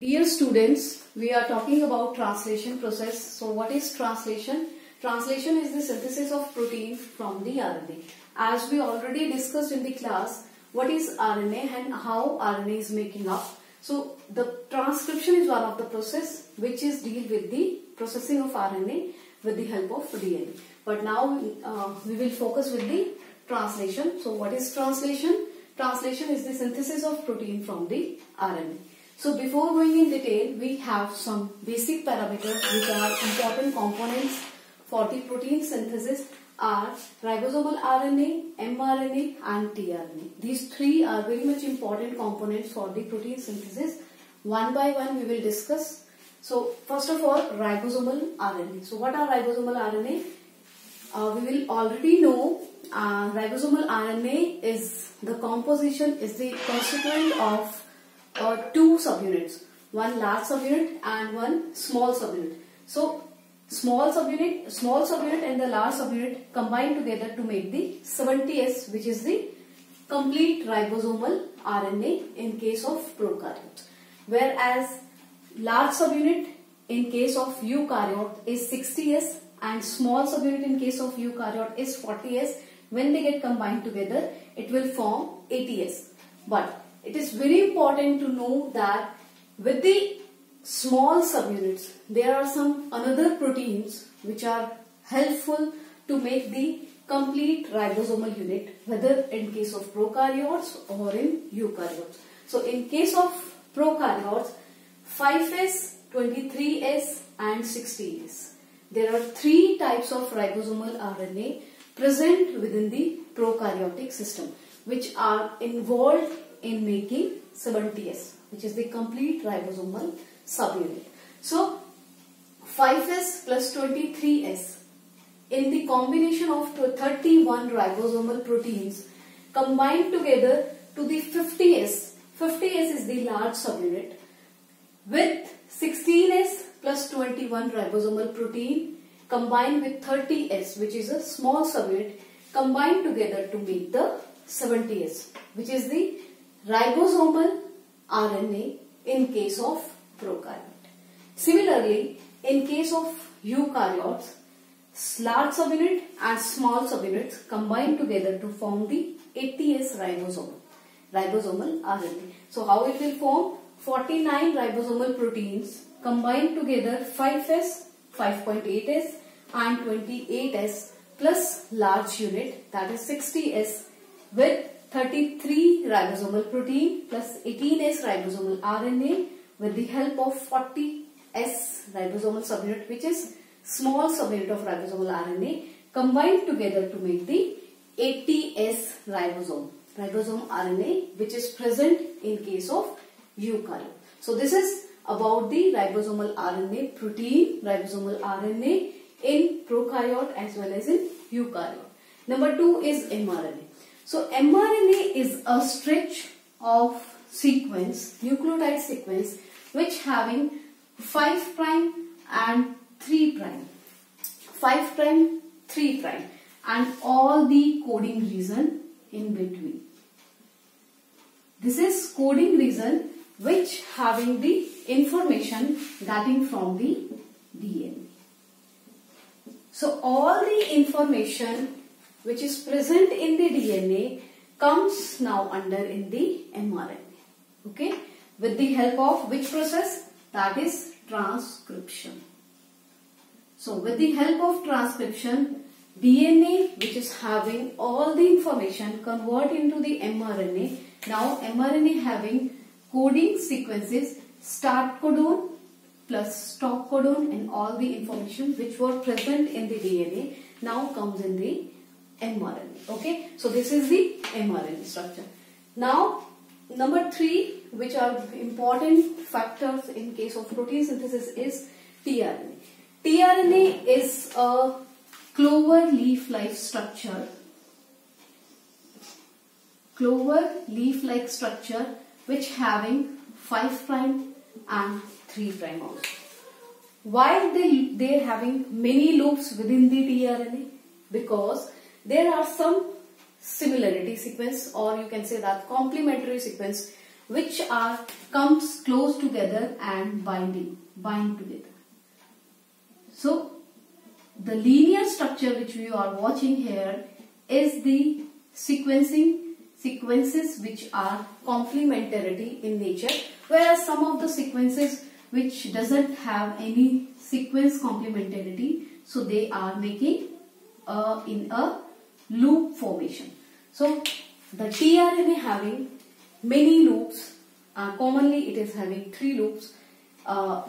Dear students, we are talking about translation process. So what is translation? Translation is the synthesis of protein from the RNA. As we already discussed in the class, what is RNA and how RNA is making up. So the transcription is one of the process which is deal with the processing of RNA with the help of DNA. But now we will focus with the translation. So what is translation? Translation is the synthesis of protein from the RNA. So before going in detail, we have some basic parameters which are important components for the protein synthesis are ribosomal RNA, mRNA and tRNA. These three are very much important components for the protein synthesis. One by one we will discuss. So first of all, ribosomal RNA. So what are ribosomal RNA? We will already know ribosomal RNA is the composition is the constituent of two subunits, one large subunit and one small subunit. So small subunit and the large subunit combine together to make the 70S, which is the complete ribosomal RNA in case of prokaryotes. Whereas large subunit in case of eukaryote is 60S and small subunit in case of eukaryote is 40S. When they get combined together, it will form 80S. But it is very important to know that with the small subunits, there are some another proteins which are helpful to make the complete ribosomal unit, whether in case of prokaryotes or in eukaryotes. So in case of prokaryotes, 5S, 23S and 16S. There are three types of ribosomal RNA present within the prokaryotic system which are involved in making 70S, which is the complete ribosomal subunit. So 5S plus 23S in the combination of 31 ribosomal proteins combined together to the 50S. 50S is the large subunit with 16S plus 21 ribosomal protein combined with 30S, which is a small subunit, combined together to make the 70S, which is the ribosomal RNA in case of prokaryote. Similarly, in case of eukaryotes, large subunit and small subunits combine together to form the 80S ribosomal RNA. So how it will form? 49 ribosomal proteins combined together 5S, 5.8S and 28S plus large unit, that is 60S, with 33 ribosomal protein plus 18S ribosomal RNA with the help of 40S ribosomal subunit, which is small subunit of ribosomal RNA, combined together to make the 80S ribosome RNA, which is present in case of eukaryote. So this is about the ribosomal RNA protein, ribosomal RNA in prokaryote as well as in eukaryote. Number 2 is mRNA. So mRNA is a stretch of sequence, nucleotide sequence, which having 5' and 3', 5', 3', and all the coding region in between. This is coding region which having the information getting from the DNA. So all the information which is present in the DNA comes now under in the mRNA. Okay, with the help of which process? That is transcription. So with the help of transcription, DNA which is having all the information convert into the mRNA. Now mRNA having coding sequences, start codon plus stop codon, and all the information which were present in the DNA now comes in the mRNA. Okay, so this is the mRNA structure. Now number 3, which are important factors in case of protein synthesis, is tRNA. tRNA is a clover leaf-like structure. Clover leaf-like structure which having 5' and 3' also. Why they having many loops within the tRNA? Because there are some similarity sequence, or you can say that complementary sequence which are comes close together and bind together. So the linear structure which we are watching here is the sequences which are complementarity in nature, whereas some of the sequences which doesn't have any sequence complementarity, so they are making in a loop formation. So the tRNA having many loops, commonly it is having 3 loops.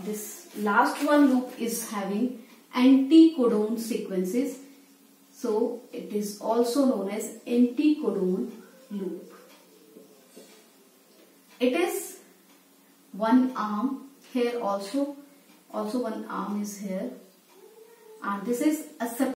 This last one loop is having anticodon sequences, so it is also known as anticodon loop. It is one arm here, also one arm is here, and this is a